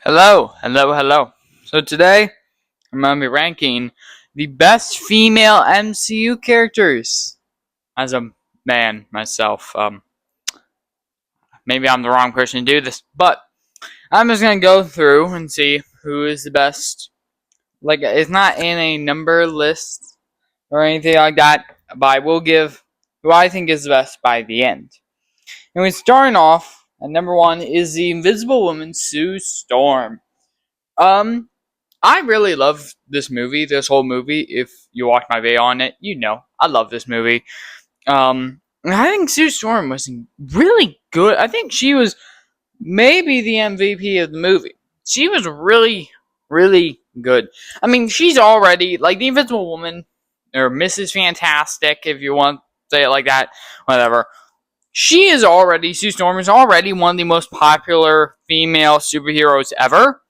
Hello, hello, hello. So today I'm gonna be ranking the best female MCU characters. As a man myself, maybe I'm the wrong person to do this, but I'm just gonna go through and see who is the best. Like it's not in a number list or anything like that, but I will give who I think is the best by the end. And we're starting off at number one is the Invisible Woman Sue Storm. Um, I really love this movie, this whole movie. If you watch my video on it, you know I love this movie. I think Sue Storm was really good. I think she was maybe the MVP of the movie. She was really, really good. I mean, she's already like the Invisible Woman or Mrs. Fantastic, if you want to say it like that. Whatever. Sue Storm is already one of the most popular female superheroes ever,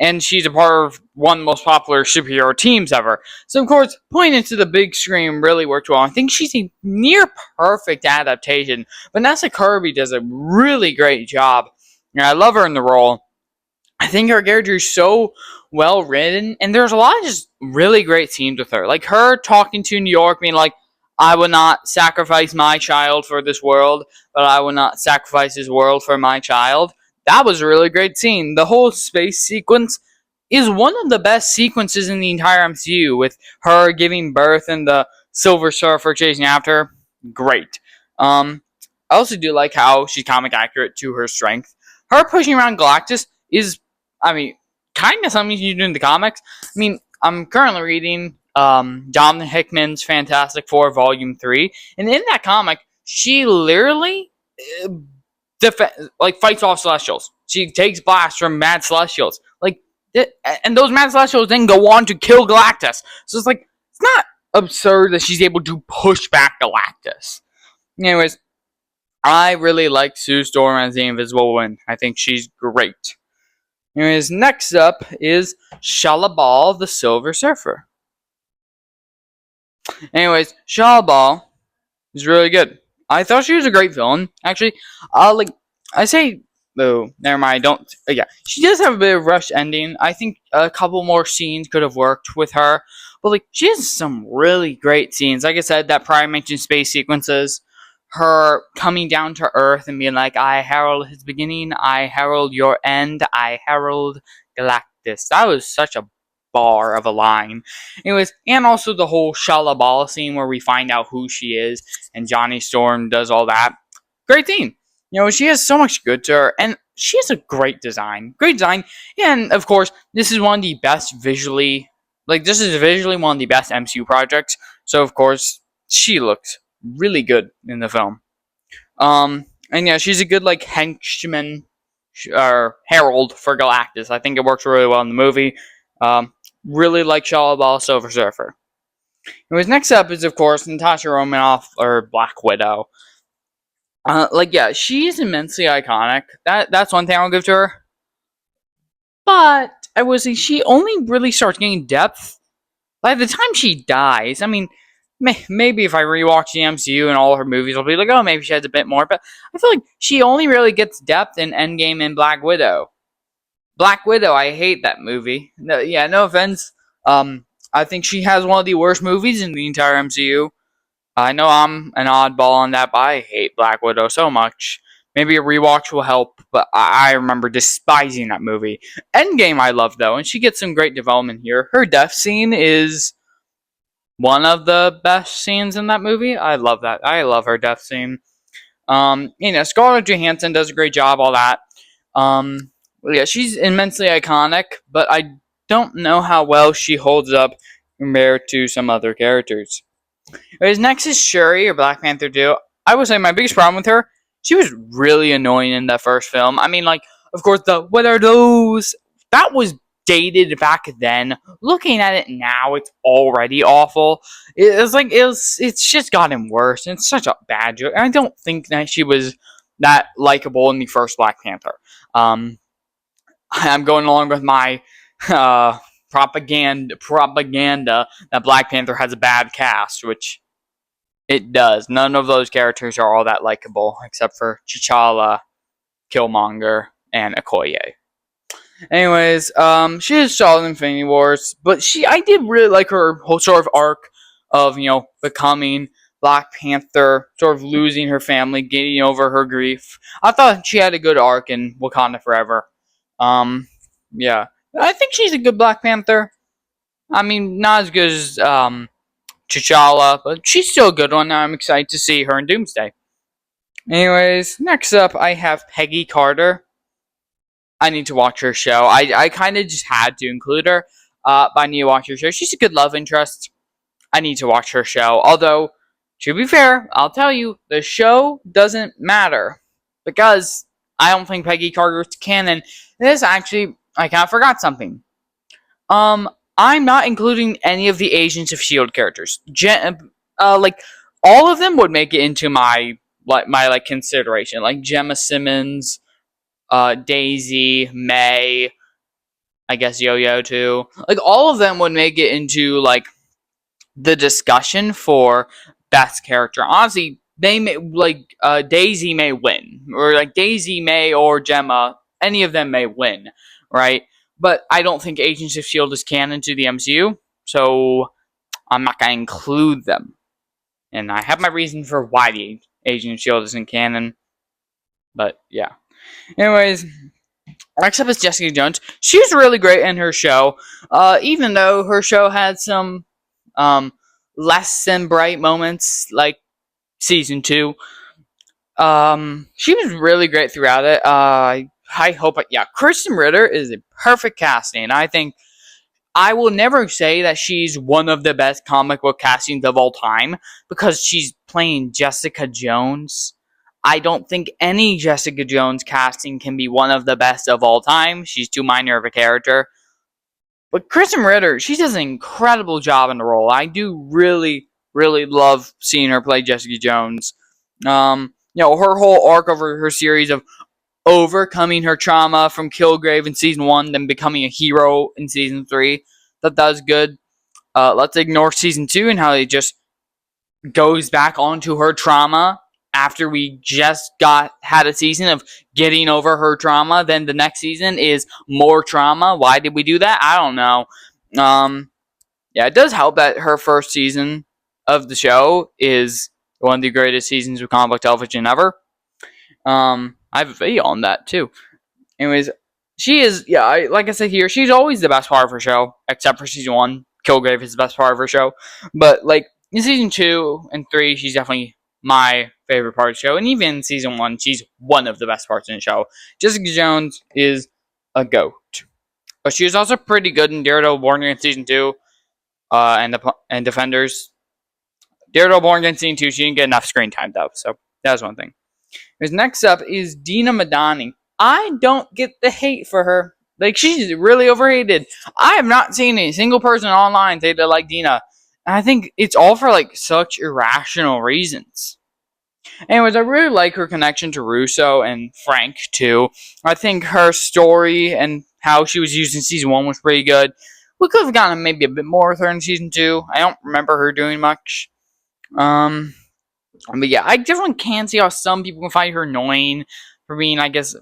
and she's a part of one of the most popular superhero teams ever. So, of course, putting into the big screen really worked well. I think she's a near perfect adaptation. Vanessa Kirby does a really great job, and I love her in the role. I think her character is so well written, and there's a lot of just really great scenes with her. Like her talking to New York, being like, I will not sacrifice my child for this world, but I will not sacrifice this world for my child. That was a really great scene. The whole space sequence is one of the best sequences in the entire MCU, with her giving birth and the Silver Surfer chasing after her. Great. I also do like how she's comic accurate to her strength. Her pushing around Galactus is, I mean, kind of something you do in the comics. I mean, I'm currently reading Jonathan Hickman's Fantastic Four Volume 3, and in that comic, she literally uh, fights off Celestials. She takes blasts from Mad Celestials. And those Mad Celestials then go on to kill Galactus. So it's not absurd that she's able to push back Galactus. Anyways, I really like Sue Storm as the Invisible Woman. I think she's great. Anyways, next up is Shalabal the Silver Surfer. Anyways, Shalabal is really good. I thought she was a great villain. Actually, I say, oh, never mind. Don't. Yeah, she does have a bit of rush ending. I think a couple more scenes could have worked with her, but she has some really great scenes. Like I said, that prior mentioned space sequences, her coming down to Earth and being like, "I herald his beginning. I herald your end. I herald Galactus." That was such a bar of a line. Anyways, and also the whole Shalabala scene where we find out who she is and Johnny Storm does all that. Great scene. She has so much good to her, and she has a great design. Great design. And, of course, this is one of the best visually, this is visually one of the best MCU projects. So, of course, she looks really good in the film. And yeah, she's a good, henchman or herald for Galactus. I think it works really well in the movie. Really like Shalabal Silver Surfer. Anyways, next up is, of course, Natasha Romanoff, or Black Widow. Yeah, she's immensely iconic. That's one thing I'll give to her. But I would say she only really starts getting depth by the time she dies. I mean, maybe if I rewatch the MCU and all her movies, I'll be like, oh, maybe she has a bit more. But I feel like she only really gets depth in Endgame and Black Widow. Black Widow, I hate that movie. No, yeah, no offense. I think she has one of the worst movies in the entire MCU. I know I'm an oddball on that, but I hate Black Widow so much. Maybe a rewatch will help, but I remember despising that movie. Endgame I love, though, and she gets some great development here. Her death scene is one of the best scenes in that movie. I love that. I love her death scene. Scarlett Johansson does a great job, all that. Yeah, she's immensely iconic, but I don't know how well she holds up compared to some other characters. Whereas next is Shuri, or Black Panther 2. I would say my biggest problem with her, she was really annoying in that first film. I mean, of course, what are those? That was dated back then. Looking at it now, it's already awful. It's just gotten worse. And it's such a bad joke. I don't think that she was that likable in the first Black Panther. I'm going along with my propaganda that Black Panther has a bad cast, which it does. None of those characters are all that likable, except for T'Challa, Killmonger, and Okoye. Anyways, she is solid in Infinity Wars, but I did really like her whole sort of arc of becoming Black Panther, sort of losing her family, getting over her grief. I thought she had a good arc in Wakanda Forever. Um, yeah, I think she's a good Black Panther. I mean, not as good as T'Challa, but she's still a good one. I'm excited to see her in Doomsday. Anyways, next up I have Peggy Carter. I need to watch her show. I kind of just had to include her, but I need to watch her show. She's a good love interest. I need to watch her show. Although, to be fair, I'll tell you, the show doesn't matter because I don't think Peggy Carter's canon. This actually, I kind of forgot something. I'm not including any of the Agents of Shield characters. Like all of them would make it into my consideration. Like Gemma Simmons, Daisy, May, I guess Yo-Yo too. Like all of them would make it into like the discussion for best character. Honestly, they may Daisy may win, or like Daisy may or Gemma, any of them may win, right? But I don't think Agents of Shield is canon to the MCU, so I'm not gonna include them. And I have my reason for why the Agent of Shield isn't canon. But yeah. Anyways, next up is Jessica Jones. She was really great in her show, even though her show had some less than bright moments, like season 2. She was really great throughout it. I hope, yeah, Kristen Ritter is a perfect casting. I think I will never say that she's one of the best comic book castings of all time because she's playing Jessica Jones. I don't think any Jessica Jones casting can be one of the best of all time. She's too minor of a character. But Kristen Ritter, she does an incredible job in the role. I do really, really love seeing her play Jessica Jones. Her whole arc over her series of overcoming her trauma from Kilgrave in season 1, then becoming a hero in season 3. That was good. Let's ignore season 2 and how it just goes back onto her trauma after we just had a season of getting over her trauma. Then the next season is more trauma. Why did we do that? I don't know. Yeah, it does help that her first season of the show is one of the greatest seasons of comic book television ever. I have a video on that too. Anyways, she is, like I said here, she's always the best part of her show, except for season 1. Kilgrave is the best part of her show. But, like, in season 2 and 3, she's definitely my favorite part of the show. And even in season 1, she's one of the best parts in the show. Jessica Jones is a goat. But she was also pretty good in Daredevil Born Again season 2 and Defenders. Daredevil Born Again season 2, she didn't get enough screen time, though. So, that was one thing. Next up is Dina Madani. I don't get the hate for her. Like, she's really overrated. I have not seen a single person online say they like Dina. And I think it's all for, like, such irrational reasons. Anyways, I really like her connection to Russo and Frank, too. I think her story and how she was used in season 1 was pretty good. We could have gotten maybe a bit more with her in season 2. I don't remember her doing much. But yeah, I definitely can see how some people can find her annoying for being, I guess,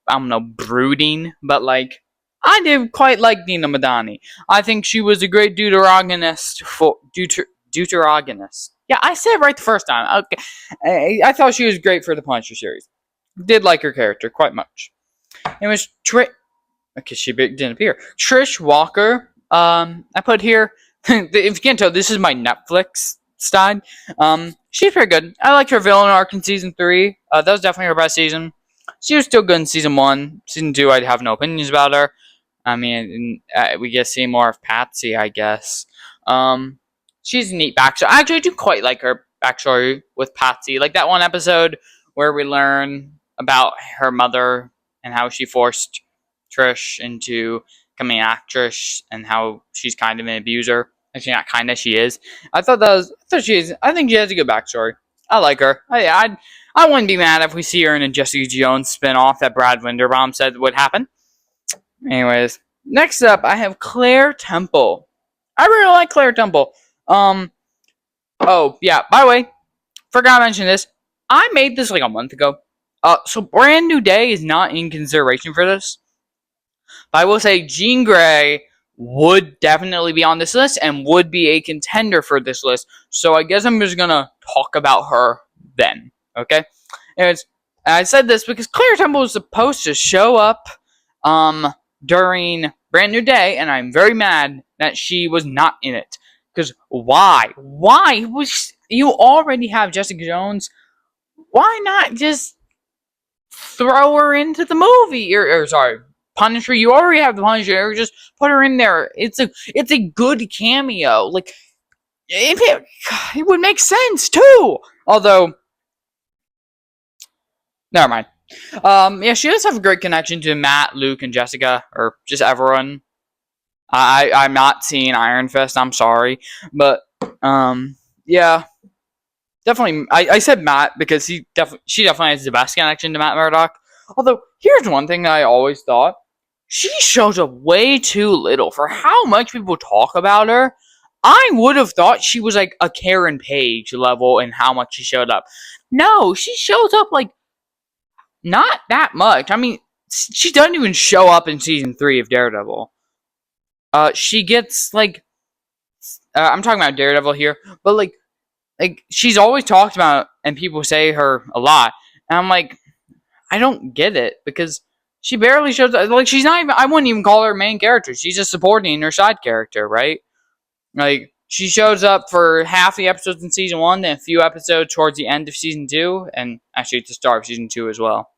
I don't know, brooding. But, like, I did quite like Dina Madani. I think she was a great deuteragonist. Deuteragonist. Yeah, I said it right the first time. Okay, I thought she was great for the Punisher series. Did like her character quite much. It was okay, she didn't appear. Trish Walker. I put here. If you can't tell, this is my Netflix style. She's pretty good. I liked her villain arc in season 3. That was definitely her best season. She was still good in season 1. Season 2, I'd have no opinions about her. I mean, we get to see more of Patsy, I guess. She's a neat backstory. Actually, I do quite like her backstory with Patsy. Like that one episode where we learn about her mother and how she forced Trish into becoming an actress and how she's kind of an abuser. Actually, not kind of, she is. I think she has a good backstory. I like her. I wouldn't be mad if we see her in a Jessica Jones spin-off that Brad Winderbaum said would happen. Anyways, next up, I have Claire Temple. I really like Claire Temple. Oh, yeah, by the way, forgot to mention this. I made this like a month ago. So Brand New Day is not in consideration for this. But I will say Jean Grey would definitely be on this list and would be a contender for this list. So I guess I'm just gonna talk about her then. Okay? Anyways, I said this because Claire Temple was supposed to show up during Brand New Day, and I'm very mad that she was not in it. Because why? Why was you already have Jessica Jones? Why not just throw her into the movie? Or sorry, Punisher. You already have the Punisher. Just put her in there. It's a good cameo. Like it would make sense too. Although, never mind. Yeah, she does have a great connection to Matt, Luke, and Jessica, or just everyone. I'm not seeing Iron Fist. I'm sorry, but yeah, definitely. I said Matt because she definitely has the best connection to Matt Murdock. Although here's one thing that I always thought: she shows up way too little for how much people talk about her. I would have thought she was like a Karen Page level in how much she showed up. No, she shows up like not that much. I mean, she doesn't even show up in season 3 of Daredevil. She gets like I'm talking about Daredevil here, but like she's always talked about, and people say her a lot, and I'm like, I don't get it because she barely shows up. Like she's not even. I wouldn't even call her a main character. She's just supporting her side character, right? Like she shows up for half the episodes in season 1, then a few episodes towards the end of season 2, and actually at the start of season 2 as well.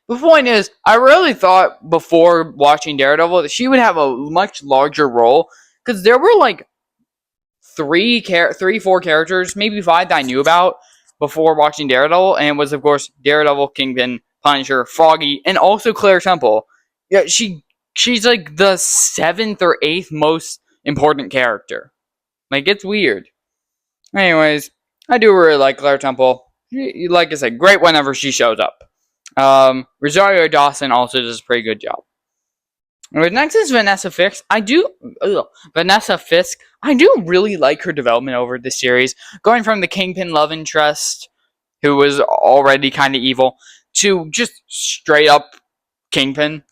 The point is, I really thought before watching Daredevil that she would have a much larger role because there were like three, four characters, maybe 5 that I knew about before watching Daredevil, and it was of course Daredevil, Kingpin, Punisher, Foggy, and also Claire Temple. Yeah, she's like the 7th or 8th most important character. Like it's weird. Anyways, I do really like Claire Temple. Like I said, great whenever she shows up. Rosario Dawson also does a pretty good job. Next is Vanessa Fisk. Vanessa Fisk. I do really like her development over the series, going from the Kingpin love interest, who was already kind of evil, to just straight up Kingpin.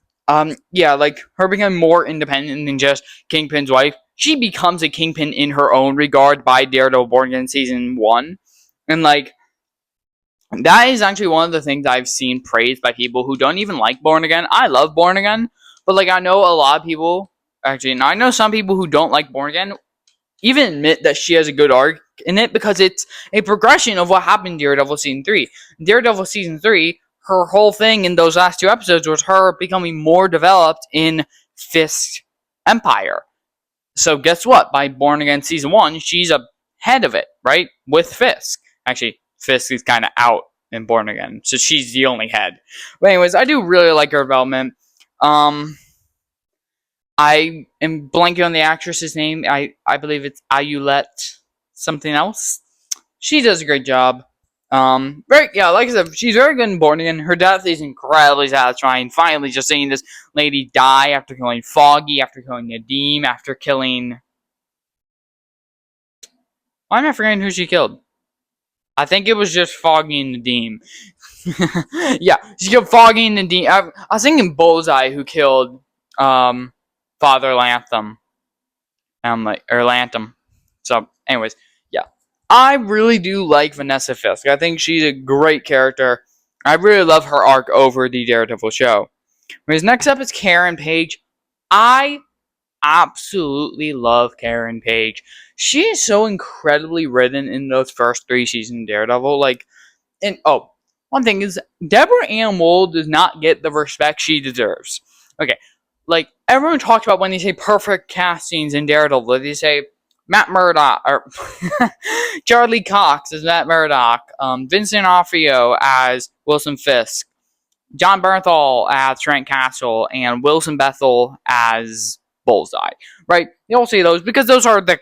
Yeah, like her becoming more independent than just Kingpin's wife. She becomes a Kingpin in her own regard by Daredevil Born Again season 1, and like. That is actually one of the things I've seen praised by people who don't even like Born Again. I love Born Again, but like I know a lot of people, actually, I know some people who don't like Born Again even admit that she has a good arc in it because it's a progression of what happened in Daredevil season 3. Daredevil season 3, her whole thing in those last 2 episodes was her becoming more developed in Fisk's empire. So guess what? By Born Again season 1, she's ahead of it, right? With Fisk. Actually, Fisk is kind of out in Born Again, so she's the only head. But anyways, I do really like her development. I am blanking on the actress's name. I believe it's Ayulette something else. She does a great job. Like I said, she's very good in Born Again. Her death is incredibly satisfying. Finally, just seeing this lady die after killing Foggy, after killing Nadeem, after killing. Why am I forgetting who she killed? I think it was just Foggy and Nadeem. Yeah, she killed Foggy and Nadeem. I was thinking Bullseye who killed Father Lantham. Lantham. So, anyways, yeah. I really do like Vanessa Fisk. I think she's a great character. I really love her arc over the Daredevil show. Whereas next up is Karen Page. I absolutely love Karen Page. She is so incredibly written in those first 3 seasons of Daredevil. One thing is, Deborah Ann Woll does not get the respect she deserves. Okay, like, everyone talks about when they say perfect castings in Daredevil, they say Matt Murdock, or Charlie Cox as Matt Murdock, Vincent D'Onofrio as Wilson Fisk, John Bernthal as Trent Castle, and Wilson Bethel as Bullseye, right? You all see those because those are the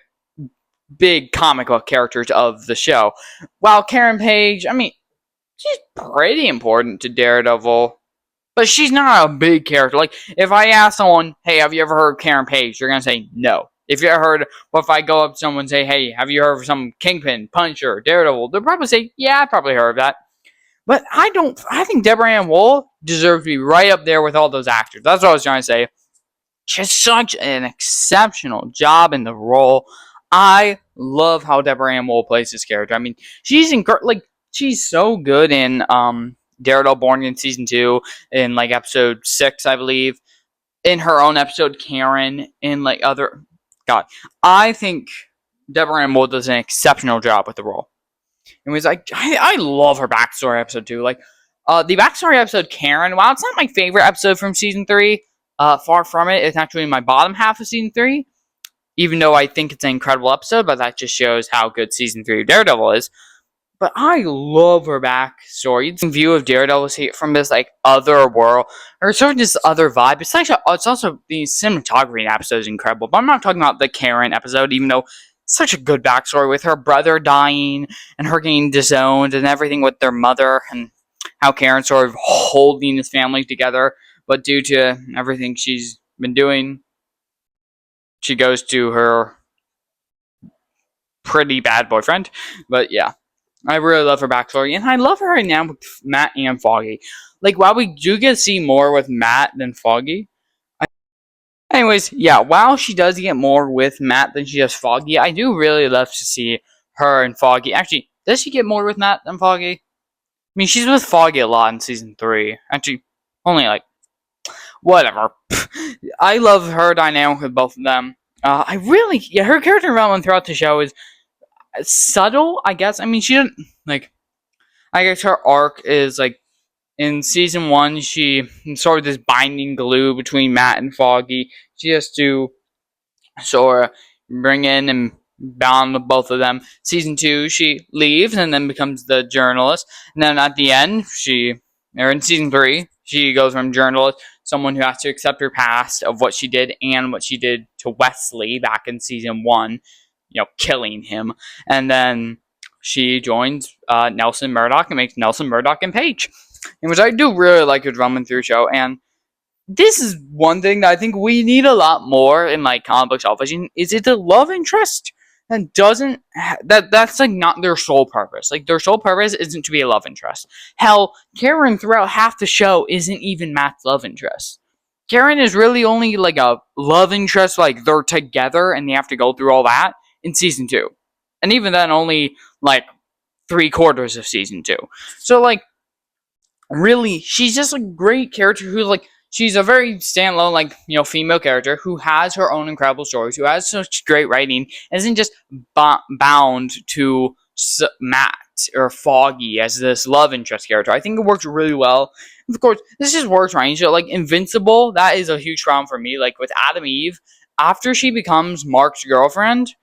big comic book characters of the show. While Karen Page, I mean, she's pretty important to Daredevil, but she's not a big character. Like, if I ask someone, hey, have you ever heard of Karen Page? They're going to say no. If you ever heard, but if I go up to someone and say, hey, have you heard of some Kingpin, Punisher, Daredevil? They'll probably say, yeah, I probably heard of that. But I think Deborah Ann Woll deserves to be right up there with all those actors. That's what I was trying to say. She has such an exceptional job in the role. I love how Deborah Ann Woll plays this character. I mean, she's so good in Daredevil Born in season 2, in like episode 6, I believe. In her own episode, Karen, in like other God. I think Deborah Ann Woll does an exceptional job with the role. And was like, I love her backstory episode too. Like, the backstory episode Karen, while it's not my favorite episode from season 3, far from it, it's actually my bottom half of season 3. Even though I think it's an incredible episode, but that just shows how good season 3 of Daredevil is. But I love her backstory. It's a view of Daredevil from this like other world, or sort of this other vibe. It's also the cinematography in the episode is incredible. But I'm not talking about the Karen episode, even though it's such a good backstory with her brother dying and her getting disowned and everything with their mother and how Karen's sort of holding his family together. But due to everything she's been doing, she goes to her pretty bad boyfriend. But yeah. I really love her backstory, and I love her right now with Matt and Foggy. Like, while we do get to see more with Matt than Foggy, anyways, yeah, while she does get more with Matt than she does Foggy, I do really love to see her and Foggy. Actually, does she get more with Matt than Foggy? I mean, she's with Foggy a lot in season 3. Actually, only like, whatever. I love her dynamic with both of them. Her character development throughout the show is subtle, I guess. I mean, she didn't, like, I guess her arc is, like, in season 1, she sort of this binding glue between Matt and Foggy. She has to sort of bring in and bond with both of them. Season 2, she leaves and then becomes the journalist. And then at the end, or in season 3, she goes from journalist, someone who has to accept her past of what she did and what she did to Wesley back in season 1, killing him. And then she joins Nelson Murdoch and makes Nelson Murdoch and Paige. In which I do really like her drumming through show. And this is one thing that I think we need a lot more in like comic book television. Is it the love interest that doesn't that's like not their sole purpose. Like, their sole purpose isn't to be a love interest. Hell, Karen throughout half the show isn't even Matt's love interest. Karen is really only like a love interest, like they're together and they have to go through all that in season 2. And even then only like 3/4 of season 2. So like, really, she's just a great character who, like, she's a very standalone, like, female character who has her own incredible stories, who has such great writing, and isn't just bound to Matt or Foggy as this love interest character. I think it works really well. Of course, this just works right. So, like, Invincible, that is a huge problem for me. Like, with Adam Eve, after she becomes Mark's girlfriend,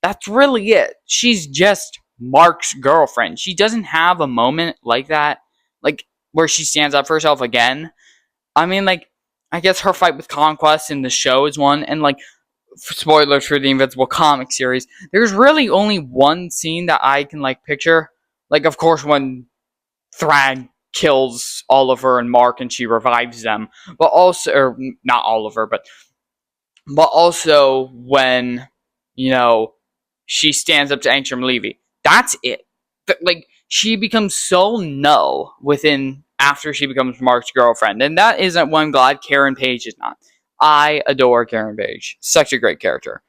that's really it. She's just Mark's girlfriend. She doesn't have a moment like that, like, where she stands up for herself again. I mean, like, I guess her fight with Conquest in the show is one, and, like, spoilers for the Invincible comic series, there's really only one scene that I can, like, picture. Like, of course, when Thrag kills Oliver and Mark and she revives them, but also, or not Oliver, but also when, she stands up to Angstrom Levy. That's it. Like, she becomes so null after she becomes Mark's girlfriend. And that isn't one glad Karen Page is not. I adore Karen Page. Such a great character.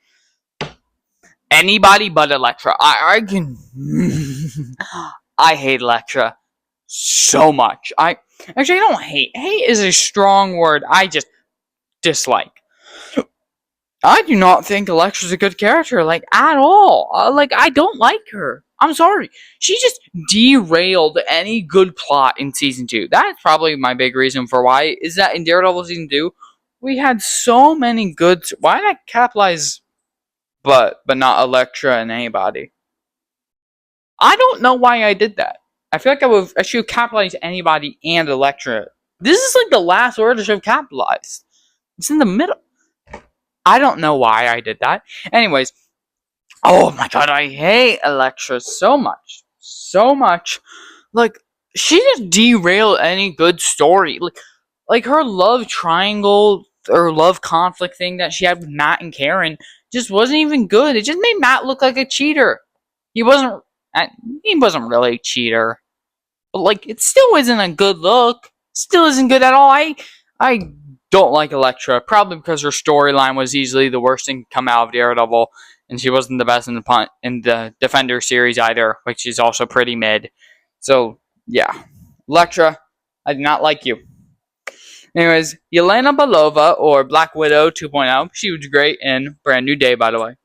Anybody but Elektra. I can... I hate Elektra so much. I don't hate. Hate is a strong word. I just dislike. I do not think Elektra's a good character, like, at all. I don't like her. I'm sorry. She just derailed any good plot in season 2. That's probably my big reason for why, is that in Daredevil season 2, we had so many good... Why did I capitalize but not Elektra and anybody? I don't know why I did that. I feel like I should capitalize anybody and Elektra. This is like the last word I should have capitalized. It's in the middle. I don't know why I did that. Anyways, oh my god, I hate Elektra so much. So much. Like, she just derailed any good story. Like her love triangle or love conflict thing that she had with Matt and Karen just wasn't even good. It just made Matt look like a cheater. He wasn't really a cheater. but like it still isn't a good look. Still isn't good at all. I don't like Elektra, probably because her storyline was easily the worst thing to come out of Daredevil, and she wasn't the best in the Defender series either, which is also pretty mid. So yeah, Elektra, I do not like you. Anyways, Yelena Belova, or Black Widow 2.0, she was great in Brand New Day, by the way.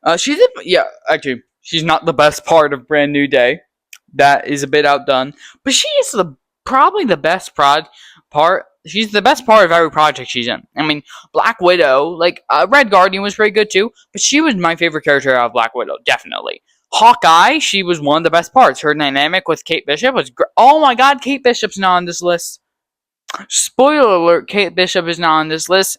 Actually, she's not the best part of Brand New Day. That is a bit outdone, but she is probably the best part. She's the best part of every project she's in. I mean, Black Widow, like Red Guardian was pretty good too, but she was my favorite character out of Black Widow, definitely. Hawkeye, she was one of the best parts. Her dynamic with Kate Bishop was great. Oh my God, Kate Bishop's not on this list. Spoiler alert: Kate Bishop is not on this list.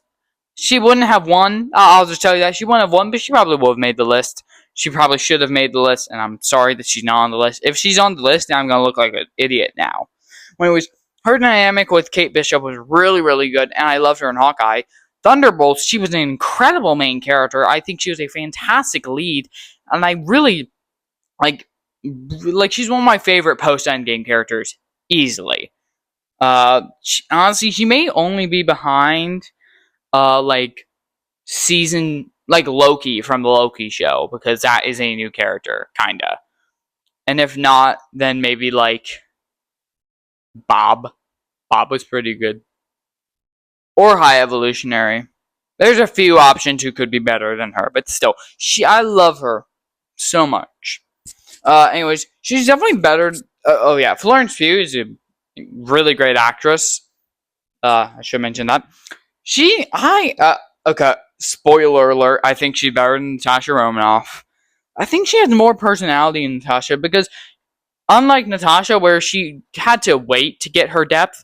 She wouldn't have won. I'll just tell you that she wouldn't have won, but she probably would have made the list. She probably should have made the list, and I'm sorry that she's not on the list. If she's on the list, then I'm gonna look like an idiot now. Anyways, her dynamic with Kate Bishop was really, really good, and I loved her in Hawkeye. Thunderbolts, she was an incredible main character. I think she was a fantastic lead, and I really like she's one of my favorite post Endgame characters easily. Honestly, she may only be behind like season like Loki from the Loki show, because that is a new character, kinda. And if not, then maybe like Bob. Bob was pretty good. Or High Evolutionary. There's a few options who could be better than her, but still, I love her so much. Anyways, she's definitely better. Oh yeah, Florence Pugh is a really great actress. I should mention that. Okay, spoiler alert, I think she's better than Natasha Romanoff. I think she has more personality than Natasha, because unlike Natasha, where she had to wait to get her depth,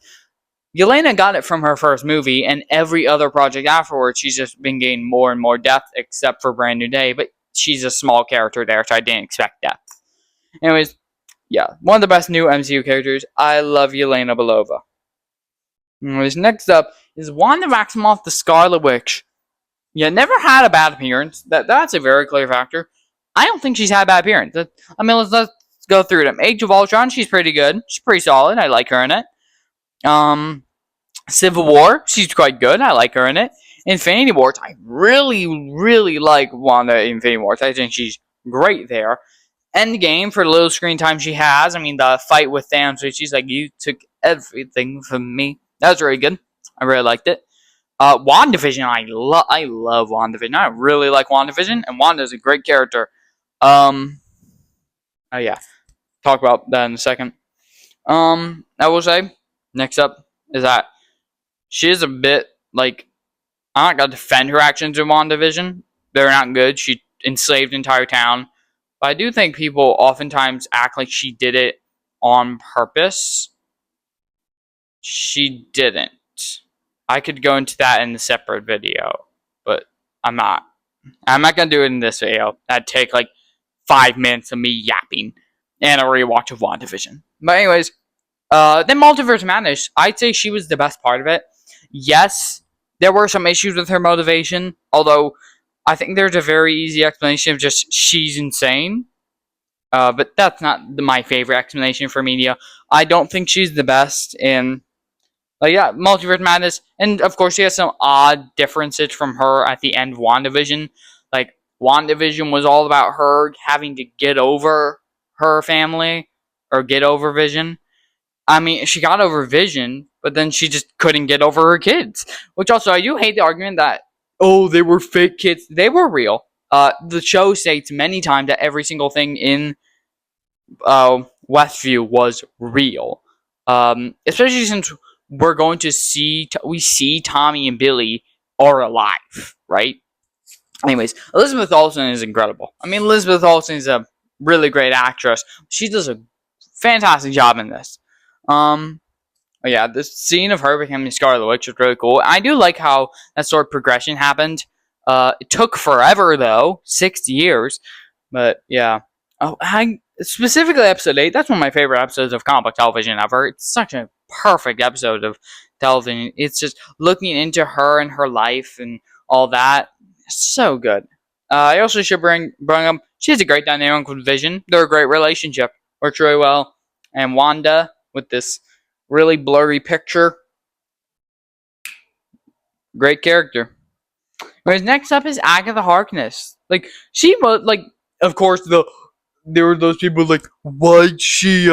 Yelena got it from her first movie, and every other project afterwards, she's just been gaining more and more depth, except for Brand New Day, but she's a small character there, so I didn't expect depth. Anyways, yeah, one of the best new MCU characters. I love Yelena Belova. Anyways, next up is Wanda Maximoff, the Scarlet Witch. Yeah, never had a bad appearance. That's a very clear factor. I don't think she's had a bad appearance. I mean, let's go through them. Age of Ultron, she's pretty good. She's pretty solid. I like her in it. Civil War, she's quite good. I like her in it. Infinity Wars, I really, really like Wanda in Infinity Wars. I think she's great there. Endgame, for the little screen time she has. I mean, the fight with Thanos, she's like, you took everything from me. That was really good. I really liked it. WandaVision, I love WandaVision. I really like WandaVision, and Wanda's a great character. Oh yeah, talk about that in a second. I will say, next up is that she is a bit like, I'm not gonna defend her actions in WandaVision. They're not good. She enslaved an entire town. But I do think people oftentimes act like she did it on purpose. She didn't. I could go into that in a separate video, but I'm not. I'm not gonna do it in this video. That'd take like 5 minutes of me yapping and a rewatch of WandaVision. But anyways, then Multiverse Madness, I'd say she was the best part of it. Yes, there were some issues with her motivation, although I think there's a very easy explanation of just she's insane. But that's not my favorite explanation for media. I don't think she's the best in, yeah, Multiverse Madness. And of course, she has some odd differences from her at the end of WandaVision. Like, WandaVision was all about her having to get over her family, or get over Vision. I mean, she got over Vision, but then she just couldn't get over her kids. Which also, I do hate the argument that, oh, they were fake kids. They were real. The show states many times that every single thing in Westview was real. Especially since we're going to see Tommy and Billy are alive, right? Anyways, Elizabeth Olsen is incredible. I mean, Elizabeth Olsen is a really great actress. She does a fantastic job in this. Yeah, the scene of her becoming Scarlet Witch was really cool. I do like how that sort of progression happened. It took forever, though, 6 years. But yeah, specifically episode 8. That's one of my favorite episodes of comic book television ever. It's such a perfect episode of television. It's just looking into her and her life and all that. It's so good. I also should bring up, she has a great dynamic with Vision. They're a great relationship. Works really well. And Wanda with this really blurry picture. Great character. Whereas next up is Agatha Harkness. Like she was like, of course there were those people like, why'd she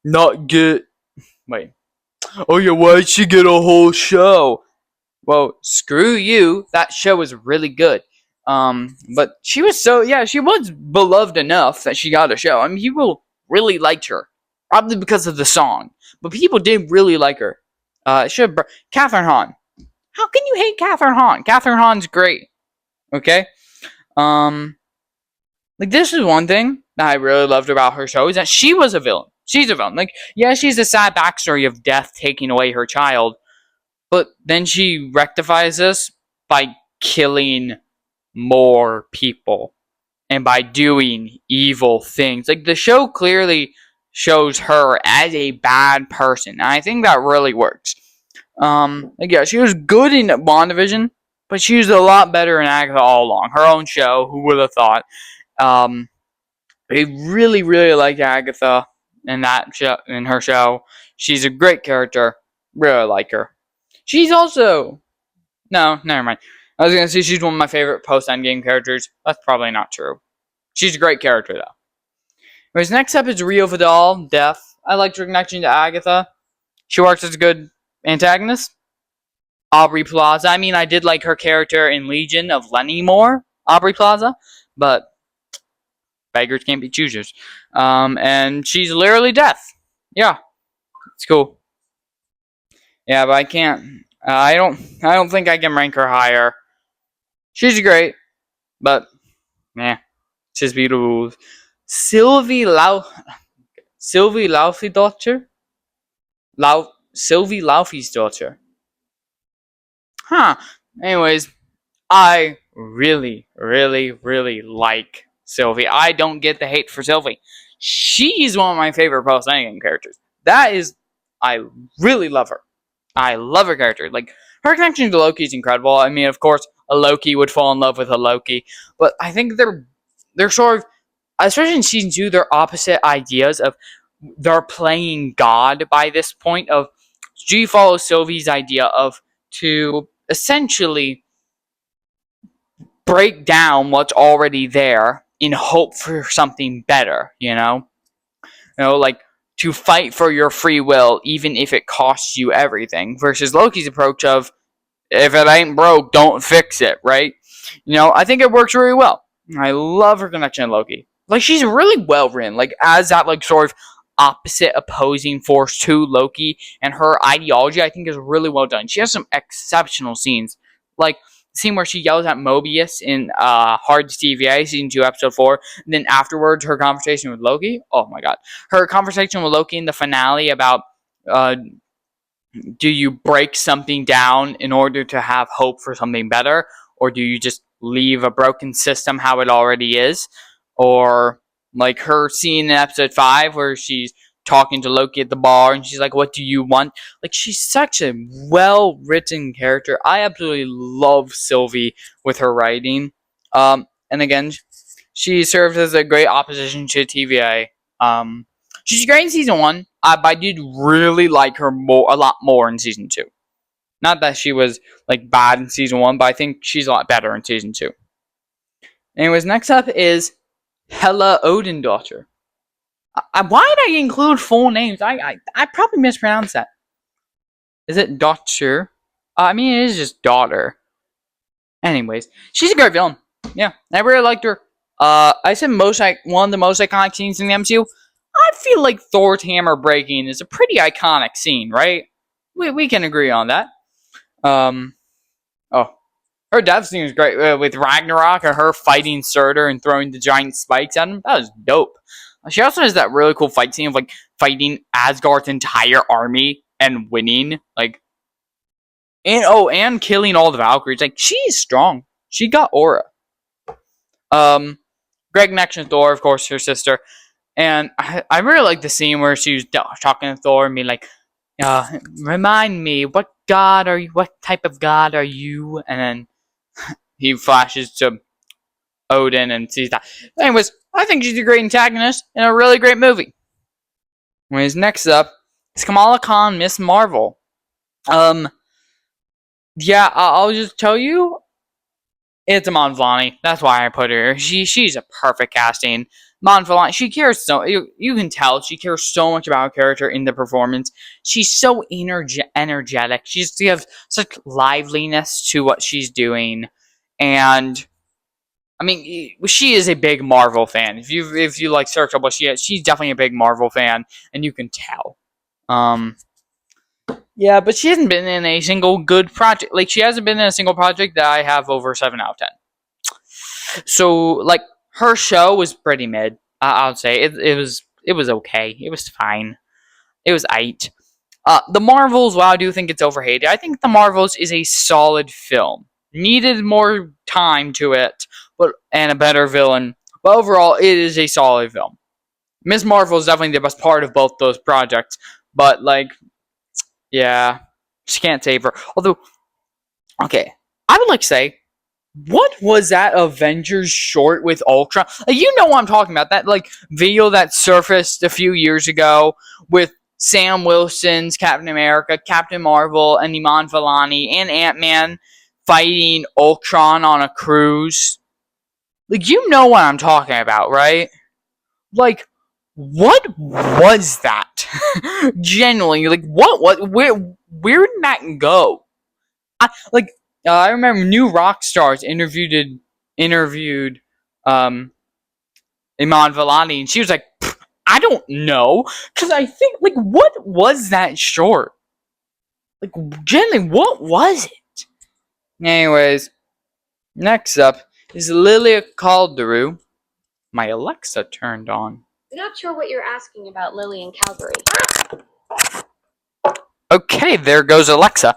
not get wait? Oh yeah, why'd she get a whole show? Well, screw you. That show was really good. But she was she was beloved enough that she got a show. I mean, people really liked her, probably because of the song, but people did really like her. Catherine Hahn. How can you hate Catherine Hahn? Catherine Hahn's great. Okay. Um, like this is one thing that I really loved about her show is that she was a villain. She's a villain. Like, yeah, she's a sad backstory of death taking away her child, but then she rectifies this by killing more people and by doing evil things. Like the show clearly shows her as a bad person, and I think that really works. Like yeah, she was good in WandaVision, but she was a lot better in Agatha all along. Her own show, who would have thought? Um, I really, really like Agatha in that show, in her show. She's a great character. Really like her. She's also no, never mind. I was gonna say she's one of my favorite post-Endgame characters. That's probably not true. She's a great character though. Whereas next up is Rio Vidal, Death. I liked her connection to Agatha. She works as a good antagonist. Aubrey Plaza. I mean, I did like her character in Legion of Lenny more, Aubrey Plaza, but beggars can't be choosers. And she's literally Death. Yeah, it's cool. Yeah, but I can't. I don't think I can rank her higher. She's great, but she's beautiful. Sylvie Laufey's daughter. Sylvie Laufey's daughter. Huh. Anyways, I really, really, really like Sylvie. I don't get the hate for Sylvie. She's one of my favorite post-Endgame characters. I really love her. I love her character. Like, her connection to Loki is incredible. I mean, of course, a Loki would fall in love with a Loki, but I think they're sort of, especially in season 2, they're opposite ideas of, they're playing God by this point of, G follows Sylvie's idea of to essentially break down what's already there in hope for something better, you know? You know, like to fight for your free will even if it costs you everything versus Loki's approach of if it ain't broke, don't fix it, right? You know, I think it works really well. I love her connection to Loki. Like she's really well written, like as that like sort of opposite opposing force to Loki, and her ideology I think is really well done. She has some exceptional scenes. Like the scene where she yells at Mobius in Hard TVA season 2 episode 4, and then afterwards her conversation with Loki. Oh my god. Her conversation with Loki in the finale about do you break something down in order to have hope for something better, or do you just leave a broken system how it already is? Or like her scene in episode 5 where she's talking to Loki at the bar and she's like, what do you want? Like she's such a well written character. I absolutely love Sylvie with her writing. And again, she serves as a great opposition to TVA. She's great in season 1, but I did really like her a lot more in season 2. Not that she was like bad in season 1, but I think she's a lot better in season 2. Anyways, next up is Hela Odin-daughter. Why did I include full names? I probably mispronounced that. Is it daughter? I mean, it is just daughter. Anyways, she's a great villain. Yeah, I really liked her. I said one of the most iconic scenes in the MCU. I feel like Thor's hammer breaking is a pretty iconic scene, right? We can agree on that. Her death scene was great with Ragnarok and her fighting Surtur and throwing the giant spikes at him. That was dope. She also has that really cool fight scene of like fighting Asgard's entire army and winning, like, and killing all the Valkyries. Like she's strong. She got aura. Great connection to Thor, of course, her sister. And I really like the scene where she was talking to Thor and being like, remind me, what god are you? What type of god are you? And then he flashes to Odin and sees that. Anyways, I think she's a great antagonist in a really great movie. Anyways, next up It's Kamala Khan, Miss Marvel. Um, yeah, I'll just tell you, it's Iman Vellani. That's why I put her. She's a perfect casting. Iman Vellani, she cares so. You can tell she cares so much about her character in the performance. She's so energetic. She has such liveliness to what she's doing, and I mean, she is a big Marvel fan. If you like search up what she is, she's definitely a big Marvel fan, and you can tell. Yeah, but she hasn't been in a single good project. Like, she hasn't been in a single project that I have over 7 out of 10. So, like, her show was pretty mid. I would say it was okay. It was fine. It was aight. The Marvels, while I do think it's overhated, I think The Marvels is a solid film. Needed more time to it, and a better villain. But overall, it is a solid film. Ms. Marvel is definitely the best part of both those projects. But, like, yeah, just can't save her. Although, okay, I would like to say, what was that Avengers short with Ultron? Like, you know what I'm talking about. That, like, video that surfaced a few years ago with Sam Wilson's Captain America, Captain Marvel, and Iman Vellani and Ant-Man fighting Ultron on a cruise. Like, you know what I'm talking about, right? Like, what was that? Genuinely, like, where did that go? I remember New Rock Stars interviewed Iman Vellani, and she was like, I don't know, because I think, like, what was that short? Like, genuinely, what was it? Anyways, next up is Lilia Calderu. My Alexa turned on. I'm not sure what you're asking about Lily in Calgary. Okay, there goes Alexa.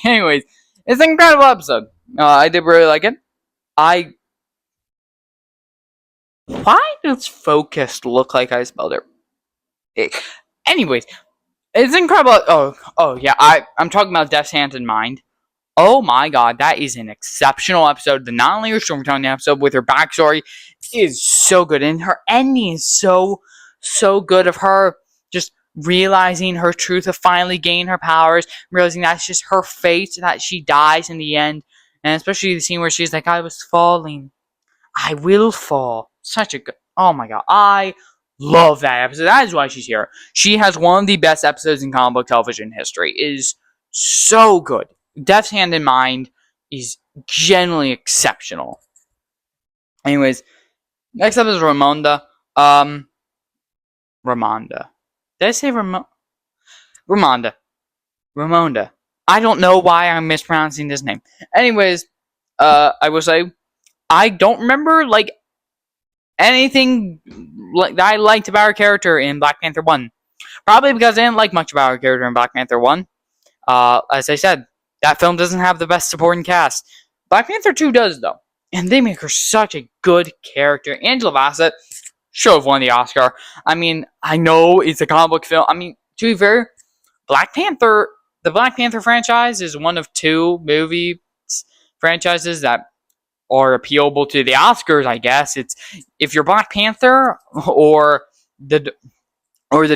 Anyways, it's an incredible episode. I did really like it. Why does focused look like I spelled it? Anyways, it's incredible. Oh yeah, I'm talking about Death's Hand in Mind. Oh my god, that is an exceptional episode. Not only her storytelling episode with her backstory is so good, and her ending is so good of her just realizing her truth, of finally gaining her powers, realizing that's just her fate, that she dies in the end, and especially the scene where she's like, I was falling. I will fall. Such a good. Oh my god. I love that episode. That is why she's here. She has one of the best episodes in comic book television history. It is so good. Death's Hand in Mind is genuinely exceptional. Anyways, next up is Ramonda. Ramonda. Did I say Ramonda? Ramonda. I don't know why I'm mispronouncing this name. Anyways, I will say, I don't remember, like, anything that I liked about her character in Black Panther 1. Probably because I didn't like much about her character in Black Panther 1. As I said, that film doesn't have the best supporting cast. Black Panther 2 does, though. And they make her such a good character. Angela Bassett should have won the Oscar. I mean, I know it's a comic book film. I mean, to be fair, the Black Panther franchise is one of two movie franchises that are appealable to the Oscars, I guess. It's, if you're Black Panther or the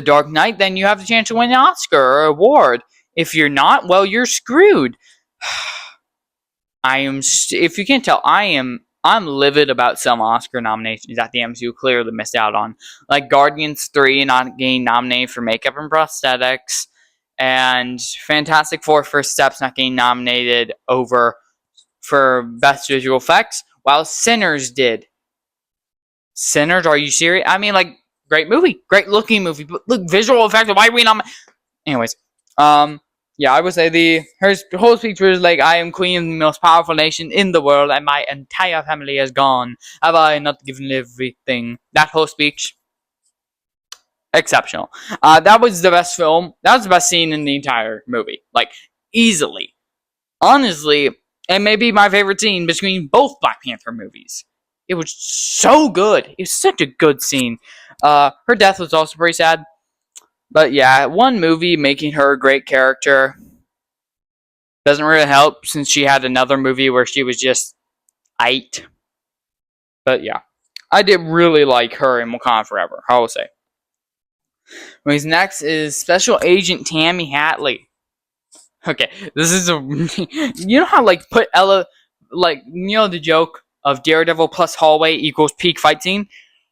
Dark Knight, then you have the chance to win an Oscar or award. If you're not, well, you're screwed. If you can't tell, I'm livid about some Oscar nominations that the MCU clearly missed out on, like Guardians 3 not getting nominated for makeup and prosthetics, and Fantastic Four: First Steps not getting nominated for Best Visual Effects, while Sinners did. Sinners? Are you serious? I mean, like, great movie, great looking movie, but look, visual effects. Why are we not? Anyways, yeah, I would say her whole speech was like, "I am queen of the most powerful nation in the world, and my entire family is gone. Have I not given everything?" That whole speech, exceptional. That was the best film. That was the best scene in the entire movie, like, easily. Honestly, it may be my favorite scene between both Black Panther movies. It was so good. It was such a good scene. Her death was also pretty sad. But yeah, one movie making her a great character doesn't really help, since she had another movie where she was just aight. But yeah, I did really like her in Wakanda Forever, I will say. Anyways, next is Special Agent Tammy Hatley. Okay, this is a you know how like put Ella like you know the joke of Daredevil plus hallway equals peak fight scene.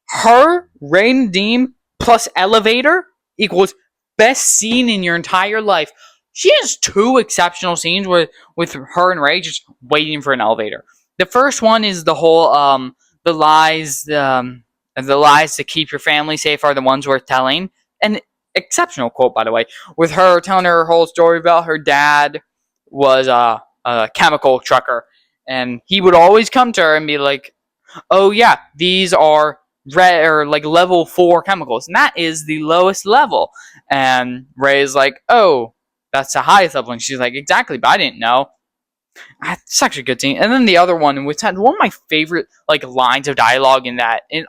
Her Rain Deem plus elevator equals best scene in your entire life. She has two exceptional scenes with her and Ray just waiting for an elevator. The first one is the whole the lies the lies to keep your family safe are the ones worth telling. An exceptional quote, by the way, with her telling her whole story about her dad was a chemical trucker, and he would always come to her and be like, "Oh yeah, these are red or like level 4 chemicals, and that is the lowest level." And Ray's like, "Oh, that's the highest level," and she's like, "Exactly, but I didn't know." It's actually a good scene. And then the other one, which had one of my favorite like lines of dialogue in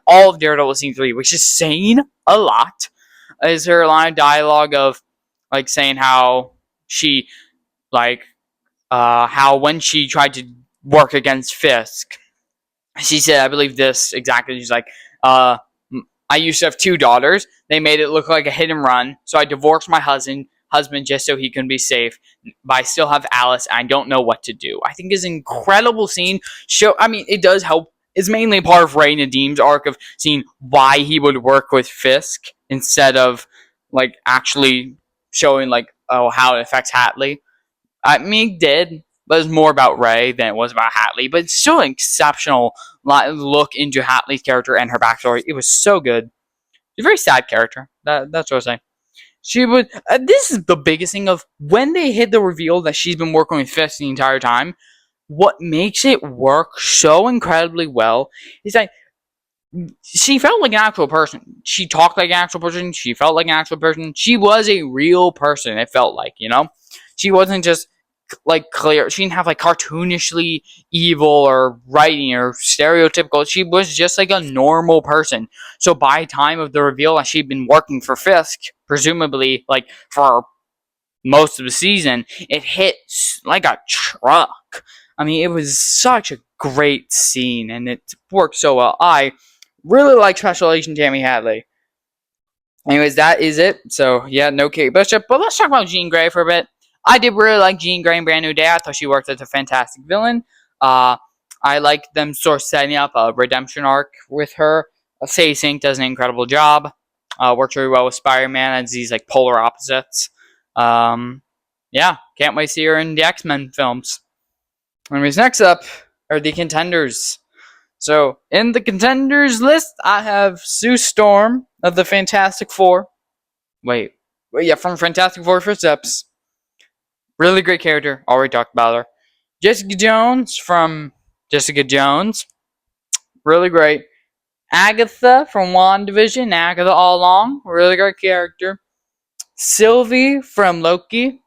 all of Daredevil Scene 3, which is saying a lot, is her line of dialogue of like saying how she like how when she tried to work against Fisk, she said, I believe this exactly. She's like, uh, I used to have two daughters. They made it look like a hit and run. So I divorced my husband just so he can be safe. But I still have Alice. And I don't know what to do. I think is an incredible scene. I mean, it does help. It's mainly part of Ray Nadim's arc of seeing why he would work with Fisk instead of like actually showing like how it affects Hatley. I mean, it did, but it's more about Ray than it was about Hatley. But it's still an exceptional look into Hatley's character and her backstory. It was so good. She's a very sad character. That's what I was saying. She would. This is the biggest thing of when they hit the reveal that she's been working with Fisk the entire time. What makes it work so incredibly well is that she felt like an actual person. She talked like an actual person. She felt like an actual person. She was a real person. It felt like, you know, she wasn't just like clear. She didn't have like cartoonishly evil or writing or stereotypical. She was just like a normal person. So by time of the reveal that she'd been working for Fisk, presumably like for most of the season, it hit like a truck. I mean, it was such a great scene and it worked so well. I really like Special Agent Tammy Hadley. Anyways, that is it. So, yeah, no Kate Bishop. But let's talk about Jean Grey for a bit. I did really like Jean Grey in Brand New Day. I thought she worked as a fantastic villain. I like them sort of setting up a redemption arc with her. Sadie Sink does an incredible job. Works really well with Spider-Man as these like polar opposites. Yeah, can't wait to see her in the X-Men films. Anyways, next up are the contenders. So, in the contenders list, I have Sue Storm of the Fantastic Four. Wait, yeah, from Fantastic Four Footsteps. Really great character. Already talked about her. Jessica Jones from Jessica Jones. Really great. Agatha from WandaVision. Agatha all along. Really great character. Sylvie from Loki.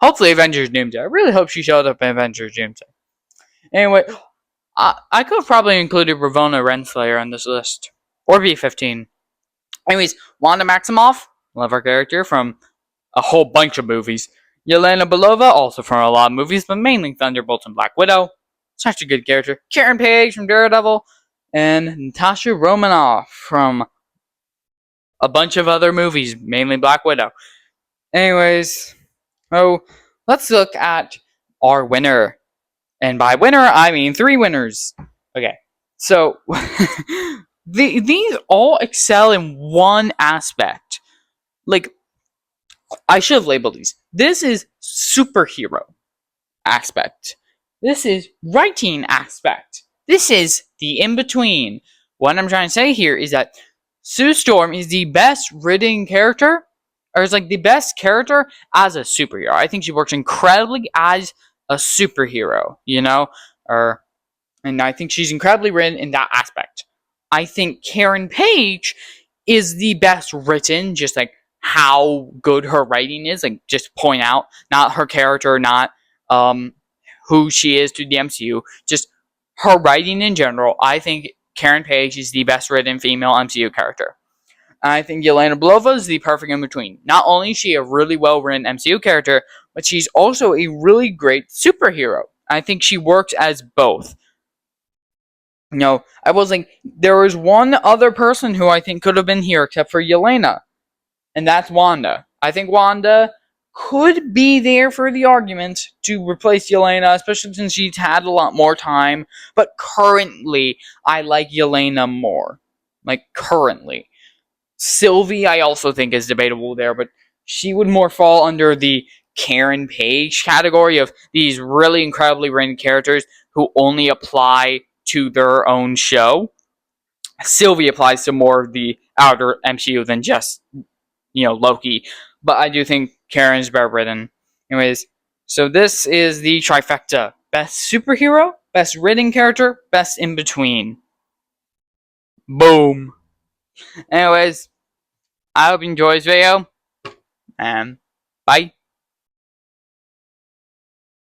Hopefully Avengers Doomsday. I really hope she showed up in Avengers Doomsday. Anyway, I could have probably included Ravonna Renslayer on this list. Or B-15. Anyways, Wanda Maximoff. Love her character from a whole bunch of movies. Yelena Belova, also from a lot of movies, but mainly Thunderbolts and Black Widow. Such a good character. Karen Page from Daredevil. And Natasha Romanoff from a bunch of other movies, mainly Black Widow. Anyways, let's look at our winner. And by winner, I mean 3 winners. Okay, so these all excel in one aspect. Like, I should have labeled these. This is superhero aspect. This is writing aspect. This is the in-between. What I'm trying to say here is that Sue Storm is the best written character, or is like the best character as a superhero. I think she works incredibly as a superhero, you know? And I think she's incredibly written in that aspect. I think Karen Page is the best written, just like how good her writing is, like just point out, not her character, not who she is to the MCU, just her writing in general. I think Karen Page is the best written female MCU character. I think Yelena Belova is the perfect in between. Not only is she a really well written MCU character, but she's also a really great superhero. I think she works as both. You know, I was like, there was one other person who I think could have been here except for Yelena. and that's Wanda. I think Wanda could be there for the argument to replace Yelena, especially since she's had a lot more time. But currently, I like Yelena more. Like, currently. Sylvie, I also think is debatable there, but she would more fall under the Karen Page category of these really incredibly written characters who only apply to their own show. Sylvie applies to more of the outer MCU than just, Loki. But I do think Karen's better written. Anyways, so this is the trifecta. Best superhero, best written character, best in between. Boom. Anyways, I hope you enjoyed this video, and bye.